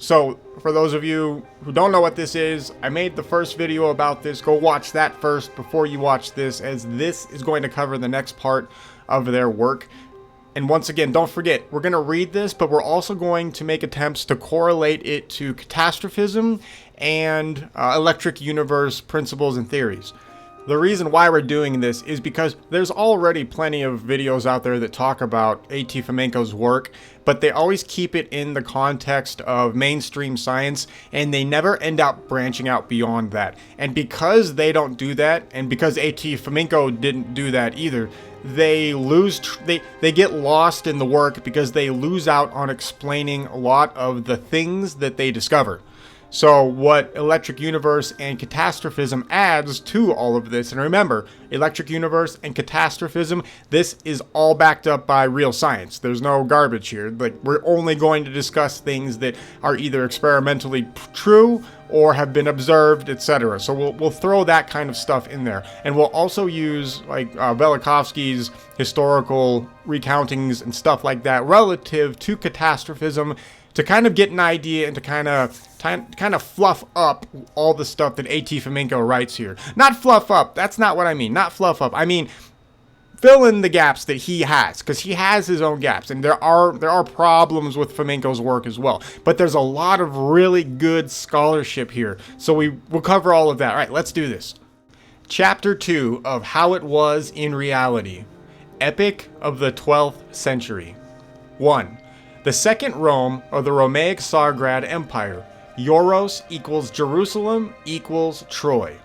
So for those of you who don't know what this is, I made the first video about this. Go watch that first before you watch this, as this is going to cover the next part of their work. And once again, don't forget, we're going to read this, but we're also going to make attempts to correlate it to catastrophism and electric universe principles and theories. The reason why we're doing this is because there's already plenty of videos out there that talk about AT Fomenko's work, but they always keep it in the context of mainstream science, and they never end up branching out beyond that. And because they don't do that, and because AT Fomenko didn't do that either, they get lost in the work because they lose out on explaining a lot of the things that they discover. So what Electric Universe and Catastrophism adds to all of this, and remember, Electric Universe and Catastrophism, this is all backed up by real science. There's no garbage here. Like, we're only going to discuss things that are either experimentally true or have been observed, etc. So we'll throw that kind of stuff in there. And we'll also use like Velikovsky's historical recountings and stuff like that relative to Catastrophism, to kind of get an idea and to kind of fluff up all the stuff that AT Fomenko writes here. Not fluff up. That's not what I mean. Not fluff up. I mean, fill in the gaps that he has, because he has his own gaps, and there are problems with Fomenko's work as well. But there's a lot of really good scholarship here, so we'll cover all of that. All right, let's do this. Chapter 2 of How It Was in Reality. Epic of the 12th Century. 1. The Second Rome, or the Romaic Tsargrad Empire. Euros equals Jerusalem equals Troy.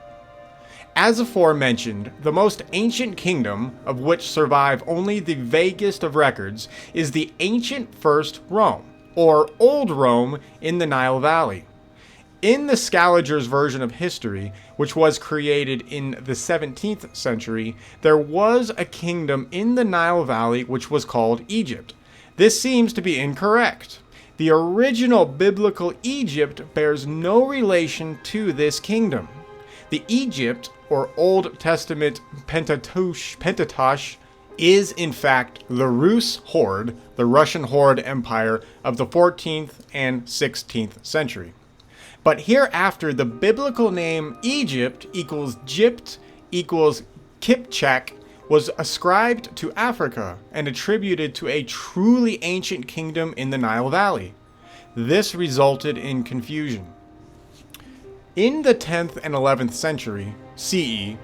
As aforementioned, the most ancient kingdom, of which survive only the vaguest of records, is the ancient First Rome, or Old Rome in the Nile Valley. In the Scaliger's version of history, which was created in the 17th century, there was a kingdom in the Nile Valley which was called Egypt. This seems to be incorrect. The original biblical Egypt bears no relation to this kingdom. The Egypt, or Old Testament Pentateuch, is in fact the Rus horde, the Russian horde empire of the 14th and 16th century. But hereafter, the biblical name Egypt equals Gypt equals Kipchak was ascribed to Africa and attributed to a truly ancient kingdom in the Nile Valley. This resulted in confusion. In the 10th and 11th century CE,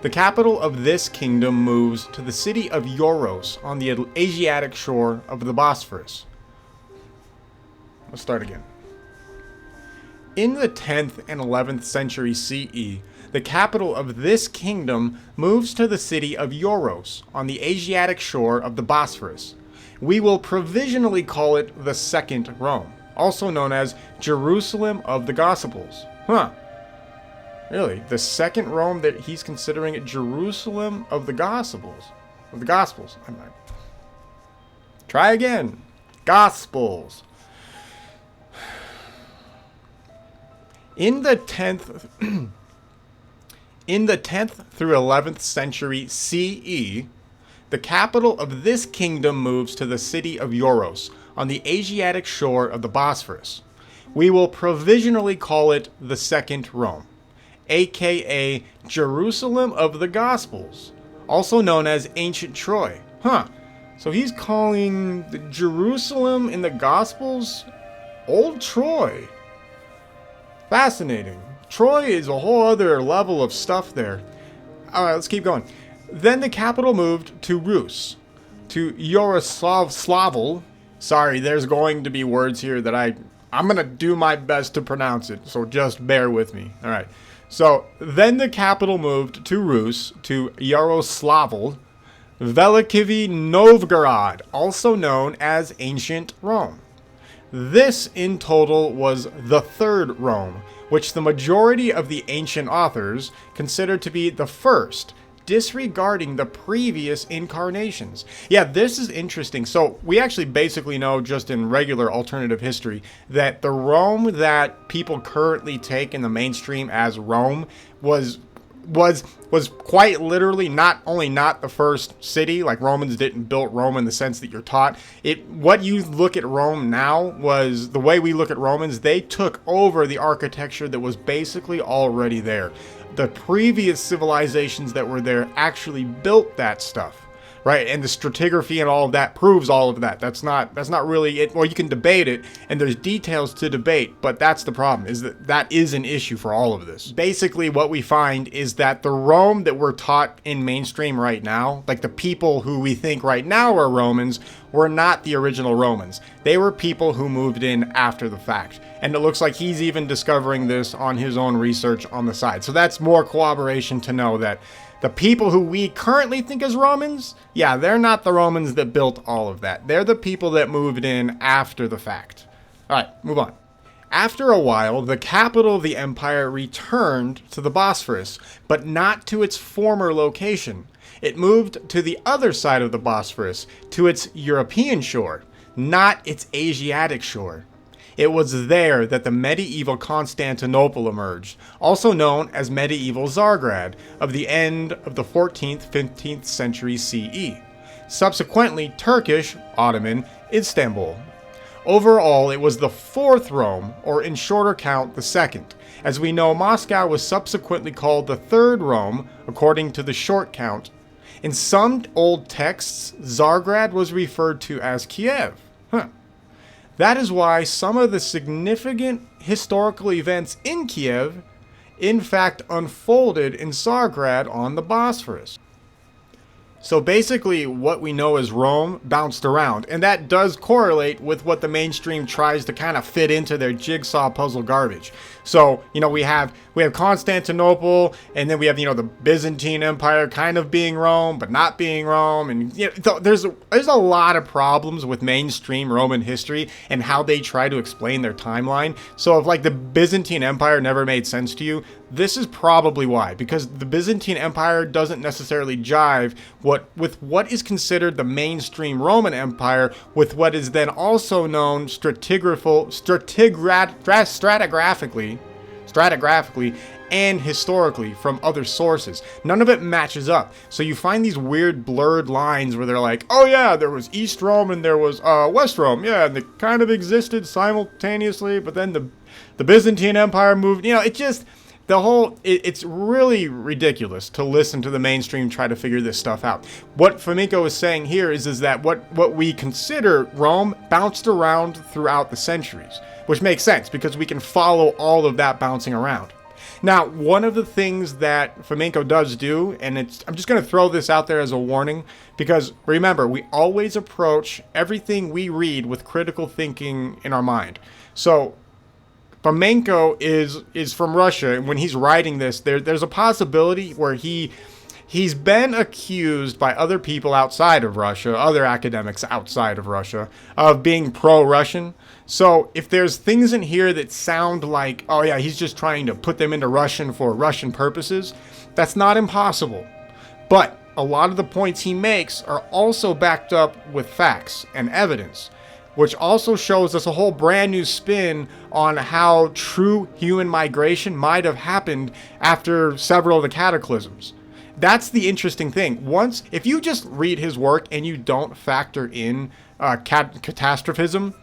the capital of this kingdom moves to the city of Euros on the Asiatic shore of the Bosphorus. Let's start again. In the 10th and 11th century CE, the capital of this kingdom moves to the city of Euros on the Asiatic shore of the Bosphorus. We will provisionally call it the Second Rome, also known as Jerusalem of the Gospels. Huh. Really? The second Rome that he's considering it Jerusalem of the Gospels? Of the Gospels. Try again. Gospels. In the 10th through 11th century CE, the capital of this kingdom moves to the city of Euros on the Asiatic shore of the Bosphorus. We will provisionally call it the Second Rome, aka Jerusalem of the Gospels, also known as Ancient Troy. Huh. So he's calling the Jerusalem in the Gospels Old Troy. Fascinating. Troy is a whole other level of stuff there. Alright, let's keep going. Then the capital moved to Rus, to Yaroslavl. Sorry, there's going to be words here that I'm going to do my best to pronounce it, so just bear with me. Alright, so then the capital moved to Rus, to Yaroslavl, Velikivi Novgorod, also known as Ancient Rome. This, in total, was the Third Rome, which the majority of the ancient authors considered to be the first, disregarding the previous incarnations. Yeah, this is interesting. So we actually basically know, just in regular alternative history, that the Rome that people currently take in the mainstream as Rome was was quite literally not only not the first city, like Romans didn't build Rome in the sense that you're taught. What you look at Rome now was the way we look at Romans. They took over the architecture that was basically already there. The previous civilizations that were there actually built that stuff. Right, and the stratigraphy and all of that proves all of that. That's not really it. Well, you can debate it, and there's details to debate, but that's the problem, is that is an issue for all of this. Basically, what we find is that the Rome that we're taught in mainstream right now, like the people who we think right now are Romans, were not the original Romans. They were people who moved in after the fact. And it looks like he's even discovering this on his own research on the side. So that's more corroboration to know that the people who we currently think as Romans, yeah, they're not the Romans that built all of that. They're the people that moved in after the fact. All right, move on. After a while, the capital of the empire returned to the Bosphorus, but not to its former location. It moved to the other side of the Bosphorus, to its European shore, not its Asiatic shore. It was there that the medieval Constantinople emerged, also known as medieval Tsargrad, of the end of the 14th, 15th century CE. Subsequently, Turkish, Ottoman, Istanbul. Overall, it was the fourth Rome, or in shorter count, the second. As we know, Moscow was subsequently called the third Rome, according to the short count. In some old texts, Tsargrad was referred to as Kiev. That is why some of the significant historical events in Kiev, in fact, unfolded in Tsargrad on the Bosphorus. So basically, what we know as Rome bounced around, and that does correlate with what the mainstream tries to kind of fit into their jigsaw puzzle garbage. So, we have Constantinople, and then we have, the Byzantine Empire kind of being Rome, but not being Rome, and there's a lot of problems with mainstream Roman history and how they try to explain their timeline. So if the Byzantine Empire never made sense to you, this is probably why, because the Byzantine Empire doesn't necessarily jive with what is considered the mainstream Roman Empire, with what is then also known stratigraphically and historically from other sources. None of it matches up. So you find these weird blurred lines where they're like, oh yeah, there was East Rome and there was West Rome. Yeah, and they kind of existed simultaneously, but then the Byzantine Empire moved. It's really ridiculous to listen to the mainstream try to figure this stuff out. What Fomenko is saying here is that what we consider Rome bounced around throughout the centuries, which makes sense because we can follow all of that bouncing around. Now, one of the things that Fomenko does do, and I'm just going to throw this out there as a warning, because remember, we always approach everything we read with critical thinking in our mind. So Fomenko is from Russia, and when he's writing this, there's a possibility where he's been accused by other people outside of Russia, other academics outside of Russia, of being pro-Russian. So if there's things in here that sound like, oh yeah, he's just trying to put them into Russian for Russian purposes, that's not impossible. But a lot of the points he makes are also backed up with facts and evidence, which also shows us a whole brand new spin on how true human migration might have happened after several of the cataclysms. That's the interesting thing. If you just read his work and you don't factor in catastrophism,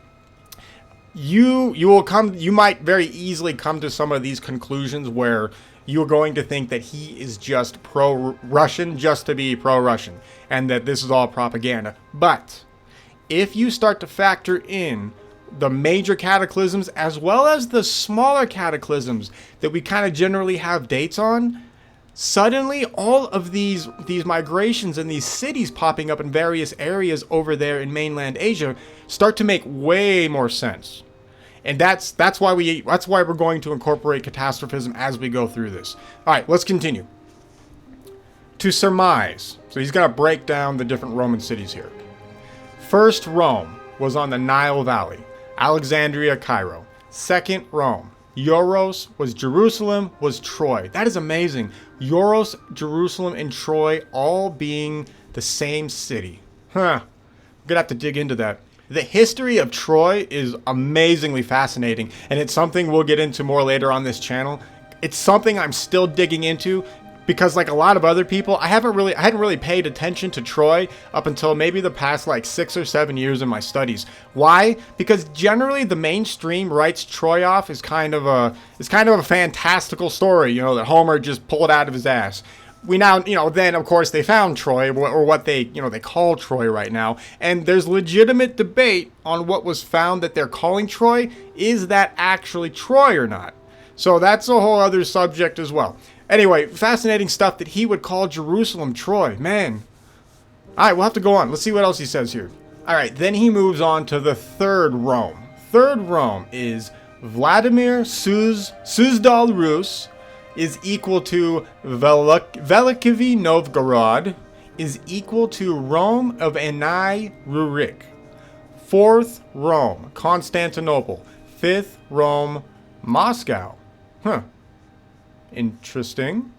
you might very easily come to some of these conclusions where you're going to think that he is just pro-Russian just to be pro-Russian, and that this is all propaganda. But if you start to factor in the major cataclysms as well as the smaller cataclysms that we kind of generally have dates on, suddenly all of these migrations and these cities popping up in various areas over there in mainland Asia start to make way more sense. And that's why we're going to incorporate catastrophism as we go through this. All right, let's continue. To surmise. So he's going to break down the different Roman cities here. First Rome was on the Nile Valley, Alexandria, Cairo. Second Rome, Euros was Jerusalem, was Troy. That is amazing. Euros, Jerusalem, and Troy all being the same city. I'm gonna have to dig into that. The history of Troy is amazingly fascinating, and it's something we'll get into more later on this channel. It's something I'm still digging into. because like a lot of other people, I hadn't really paid attention to Troy up until maybe the past like 6 or 7 years in my studies. Why? Because generally the mainstream writes Troy off as kind of a fantastical story, you know, that Homer just pulled out of his ass. We now, you know, then of course they found Troy, or what they, you know, they call Troy right now, and there's legitimate debate on what was found that they're calling Troy. Is that actually Troy or not? So that's a whole other subject as well. Anyway, fascinating stuff that he would call Jerusalem Troy. Man. All right, we'll have to go on. Let's see what else he says here. All right, then he moves on to the third Rome. Third Rome is Vladimir Suzdal Rus is equal to Velikivi Novgorod is equal to Rome of Anai Rurik. Fourth Rome, Constantinople. Fifth Rome, Moscow. Huh. Interesting.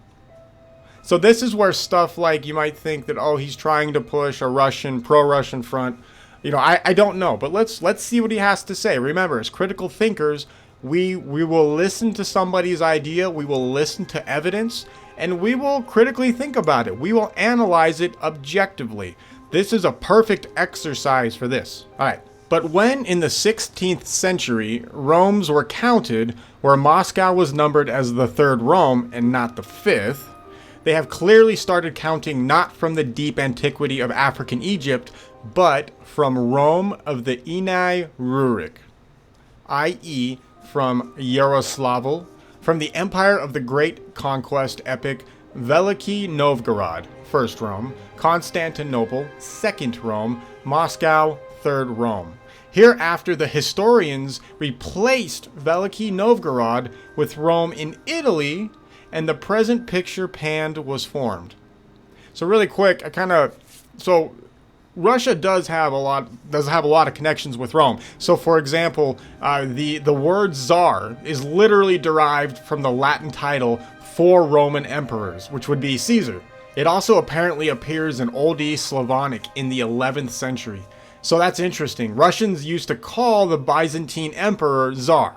So this is where stuff like you might think that, oh, he's trying to push a pro-Russian front. You know, I don't know, but let's see what he has to say. Remember, as critical thinkers, we will listen to somebody's idea, we will listen to evidence, and we will critically think about it. We will analyze it objectively. This is a perfect exercise for this. All right. But when in the 16th century, Romes were counted, where Moscow was numbered as the third Rome and not the fifth, they have clearly started counting not from the deep antiquity of African Egypt, but from Rome of the Inai Rurik, i.e. from Yaroslavl, from the empire of the great conquest epic Veliki Novgorod, first Rome, Constantinople, second Rome, Moscow, third Rome. Hereafter, the historians replaced Veliki Novgorod with Rome in Italy, and the present picture panned was formed. So really quick, so Russia does have a lot of connections with Rome. So for example, the word Tsar is literally derived from the Latin title for Roman emperors, which would be Caesar. It also apparently appears in Old East Slavonic in the 11th century. So that's interesting. Russians used to call the Byzantine emperor Tsar.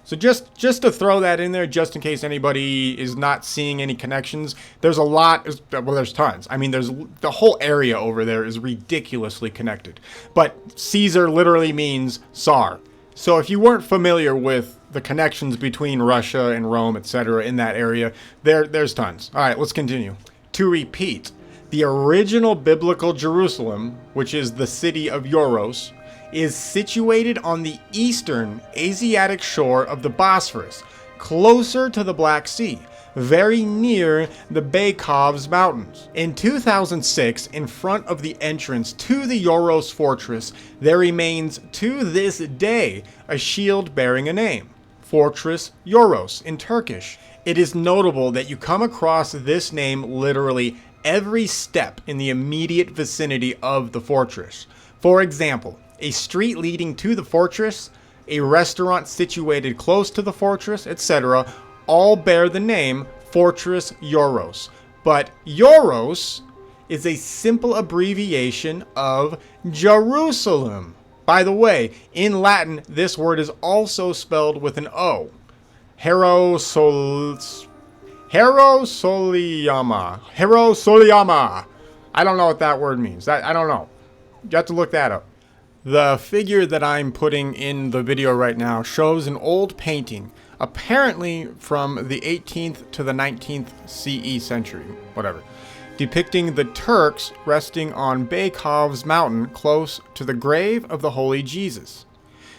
So just to throw that in there, just in case anybody is not seeing any connections, there's a lot, well, there's tons. I mean, there's the whole area over there is ridiculously connected. But Caesar literally means Tsar. So if you weren't familiar with the connections between Russia and Rome, etc., in that area, there's tons. All right, let's continue. To repeat, the original biblical Jerusalem, which is the city of Yoros, is situated on the eastern Asiatic shore of the Bosphorus, closer to the Black Sea, very near the Baykovs Mountains. In 2006, in front of the entrance to the Yoros fortress, there remains to this day a shield bearing a name, Fortress Yoros in Turkish. It is notable that you come across this name literally every step in the immediate vicinity of the fortress. For example, a street leading to the fortress, a restaurant situated close to the fortress, etc., all bear the name Fortress Yoros. But Yoros is a simple abbreviation of Jerusalem. By the way, in Latin, this word is also spelled with an O. Herosoliama. I don't know what that word means. I don't know. You have to look that up. The figure that I'm putting in the video right now shows an old painting, apparently from the 18th to the 19th CE century, whatever, depicting the Turks resting on Baykovs Mountain close to the grave of the Holy Jesus.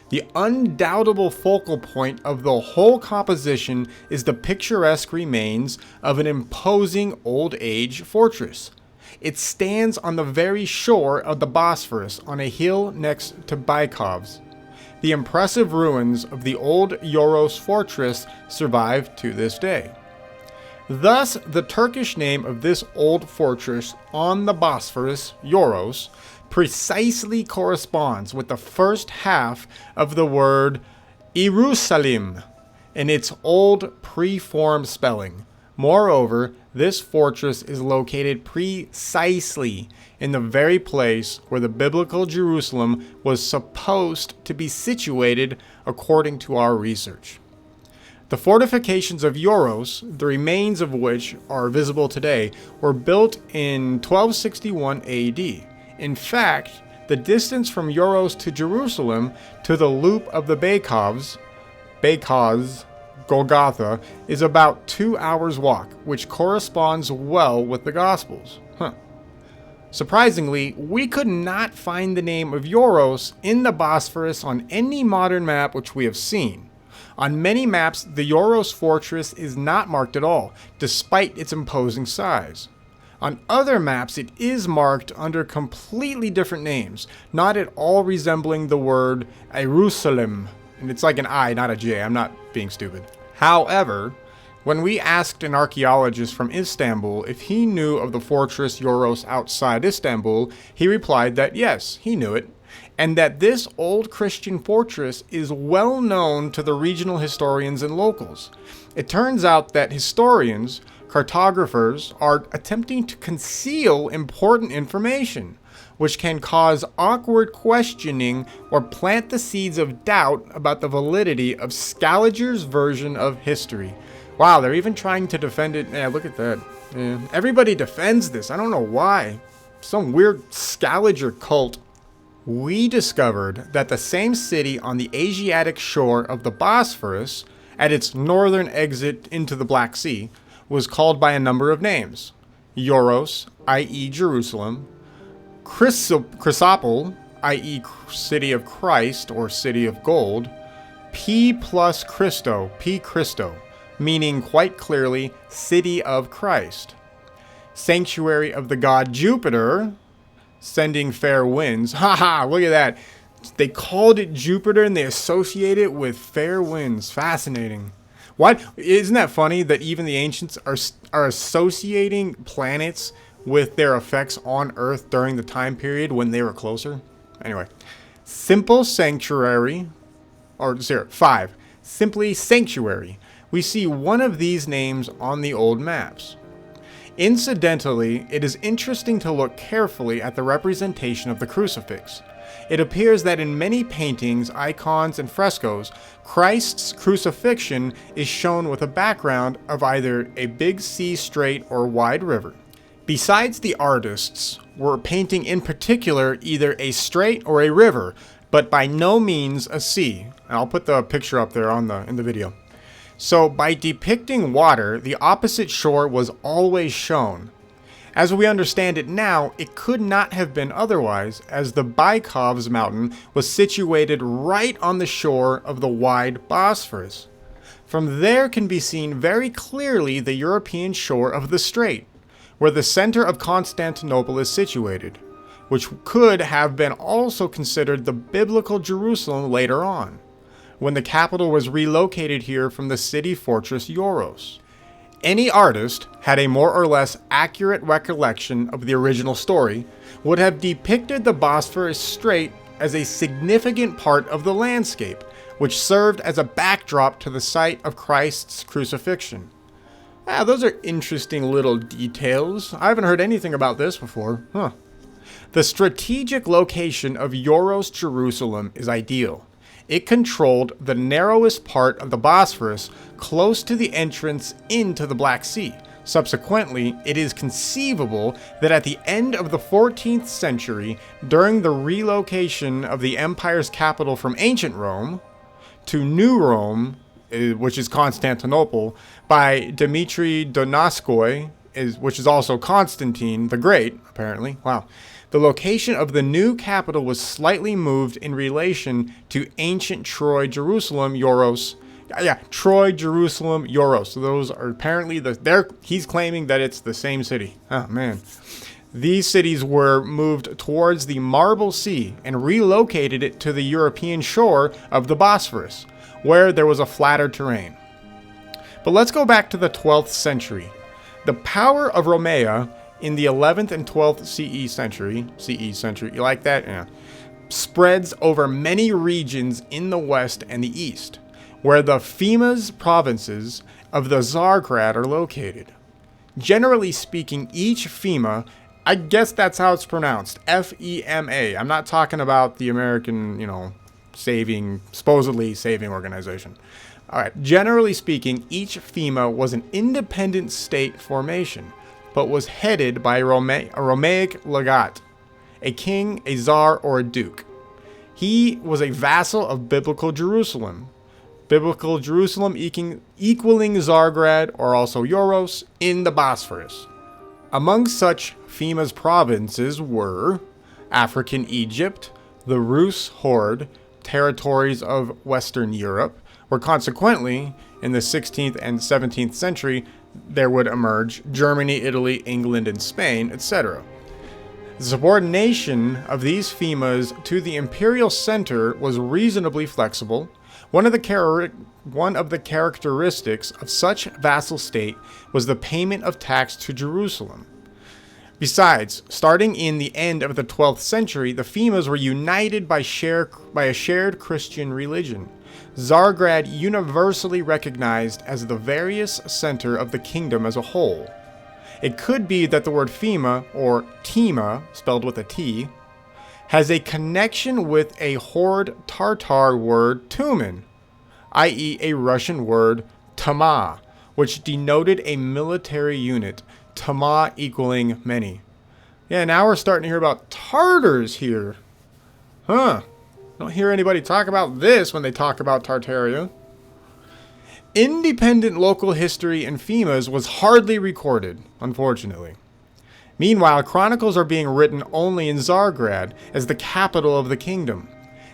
The undoubtable focal point of the whole composition is the picturesque remains of an imposing old-age fortress. It stands on the very shore of the Bosphorus on a hill next to Baykovs. The impressive ruins of the old Yoros fortress survive to this day. Thus, the Turkish name of this old fortress on the Bosphorus, Yoros, precisely corresponds with the first half of the word Jerusalem in its old preform spelling. Moreover, this fortress is located precisely in the very place where the biblical Jerusalem was supposed to be situated according to our research. The fortifications of Euros, the remains of which are visible today, were built in 1261 AD. In fact, the distance from Euros to Jerusalem to the loop of the Beykoz, Golgotha, is about 2 hours walk, which corresponds well with the Gospels. Surprisingly, we could not find the name of Euros in the Bosphorus on any modern map which we have seen. On many maps, the Euros fortress is not marked at all, despite its imposing size. On other maps, it is marked under completely different names, not at all resembling the word Jerusalem. And it's like an I, not a J. I'm not being stupid. However, when we asked an archaeologist from Istanbul if he knew of the fortress Euros outside Istanbul, he replied that yes, he knew it, and that this old Christian fortress is well known to the regional historians and locals. It turns out that historians, cartographers, are attempting to conceal important information, which can cause awkward questioning or plant the seeds of doubt about the validity of Scaliger's version of history. Wow, they're even trying to defend it. Yeah, look at that. Yeah. Everybody defends this. I don't know why. Some weird Scaliger cult. We discovered that the same city on the Asiatic shore of the Bosphorus, at its northern exit into the Black Sea, was called by a number of names. Euros, i.e. Jerusalem, Chrysopolis, i.e. City of Christ or City of Gold, P plus Christo, P Christo, meaning quite clearly City of Christ. Sanctuary of the god Jupiter, sending fair winds. Haha, look at that. They called it Jupiter and they associate it with fair winds. Fascinating. What? Isn't that funny that even the ancients are associating planets with their effects on Earth during the time period when they were closer? Anyway, simple sanctuary, or 5, simply sanctuary. We see one of these names on the old maps. Incidentally, it is interesting to look carefully at the representation of the crucifix. It appears that in many paintings, icons, and frescoes, Christ's crucifixion is shown with a background of either a big sea strait or wide river. Besides, the artists were painting in particular either a strait or a river, but by no means a sea. And I'll put the picture up there in the video. So by depicting water, the opposite shore was always shown. As we understand it now, it could not have been otherwise, as the Beykoz mountain was situated right on the shore of the wide Bosphorus. From there can be seen very clearly the European shore of the strait, where the center of Constantinople is situated, which could have been also considered the biblical Jerusalem later on, when the capital was relocated here from the city fortress Euros. Any artist had a more or less accurate recollection of the original story would have depicted the Bosphorus Strait as a significant part of the landscape, which served as a backdrop to the site of Christ's crucifixion. Those are interesting little details. I haven't heard anything about this before. The strategic location of Euros Jerusalem is ideal. It controlled the narrowest part of the Bosphorus close to the entrance into the Black Sea. Subsequently, it is conceivable that at the end of the 14th century, during the relocation of the empire's capital from ancient Rome to New Rome, which is Constantinople, by Dmitry Donskoy, which is also Constantine the Great, apparently. Wow. The location of the new capital was slightly moved in relation to ancient Troy, Jerusalem, Euros. Troy, Jerusalem, Euros. So those are apparently he's claiming that it's the same city. Oh, man. These cities were moved towards the Marble Sea and relocated it to the European shore of the Bosphorus, where there was a flatter terrain. But let's go back to the 12th century. The power of Romea in the 11th and 12th CE century, you like that? Yeah. Spreads over many regions in the west and the east, where the Femas provinces of the Tsargrad are located. Generally speaking, each Fema, I guess that's how it's pronounced, F-E-M-A. I'm not talking about the American, supposedly saving organization. All right. Generally speaking, each Fema was an independent state formation, but was headed by a Romaic legate, a king, a czar, or a duke. He was a vassal of Biblical Jerusalem. Biblical Jerusalem equaling Zargrad, or also Euros, in the Bosphorus. Among such Fema's provinces were African Egypt, the Rus Horde, territories of Western Europe, where consequently, in the 16th and 17th century, there would emerge Germany, Italy, England, and Spain, etc. The subordination of these Femas to the imperial center was reasonably flexible. One of the characteristics of such vassal state was the payment of tax to Jerusalem. Besides, starting in the end of the 12th century, the Femas were united by a shared Christian religion. Zargrad universally recognized as the various center of the kingdom as a whole. It could be that the word Fema, or Tima, spelled with a T, has a connection with a Horde Tartar word Tumen, i.e. a Russian word Tama, which denoted a military unit, Tama equaling many. Yeah, now we're starting to hear about Tartars here. Huh. Don't hear anybody talk about this when they talk about Tartaria. Independent local history in Femas was hardly recorded, unfortunately. Meanwhile, chronicles are being written only in Zargrad, as the capital of the kingdom.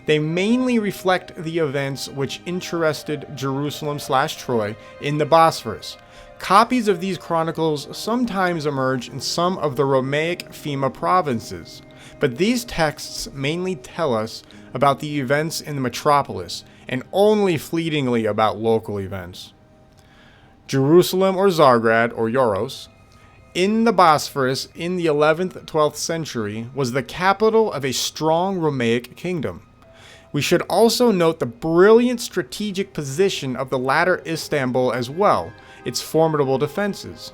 They mainly reflect the events which interested Jerusalem/Troy in the Bosphorus. Copies of these chronicles sometimes emerge in some of the Romaic Fema provinces, but these texts mainly tell us about the events in the metropolis, and only fleetingly about local events. Jerusalem, or Zargrad, or Euros, in the Bosphorus in the 11th, 12th century, was the capital of a strong Romaic kingdom. We should also note the brilliant strategic position of the latter Istanbul as well, its formidable defenses.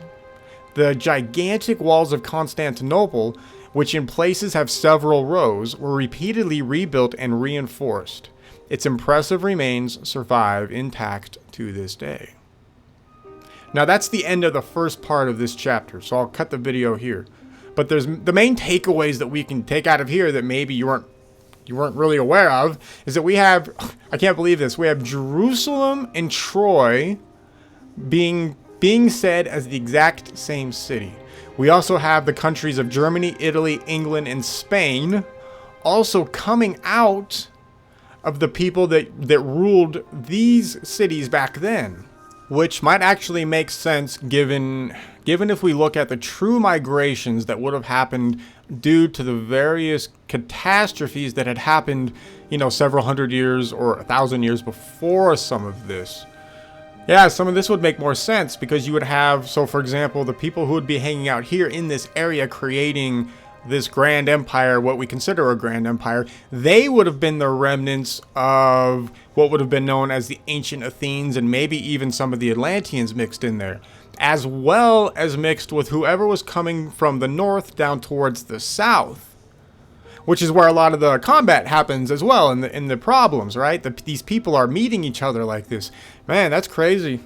The gigantic walls of Constantinople, which in places have several rows, were repeatedly rebuilt and reinforced. Its impressive remains survive intact to this day. Now that's the end of the first part of this chapter, so I'll cut the video here. But there's the main takeaways that we can take out of here that maybe you weren't really aware of, is that we have, I can't believe this, we have Jerusalem and Troy being said as the exact same city. We also have the countries of Germany, Italy, England, and Spain also coming out of the people that ruled these cities back then, which might actually make sense given if we look at the true migrations that would have happened due to the various catastrophes that had happened, several hundred years or 1,000 years before some of this. Yeah, some of this would make more sense because you would have, so for example, the people who would be hanging out here in this area creating this grand empire, what we consider a grand empire, they would have been the remnants of what would have been known as the ancient Athenians, and maybe even some of the Atlanteans mixed in there, as well as mixed with whoever was coming from the north down towards the south, which is where a lot of the combat happens as well, in the problems, right? These people are meeting each other like this. Man, that's crazy.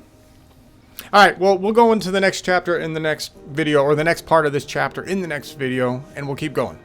All right, well, we'll go into the next chapter in the next video, or the next part of this chapter in the next video, and we'll keep going.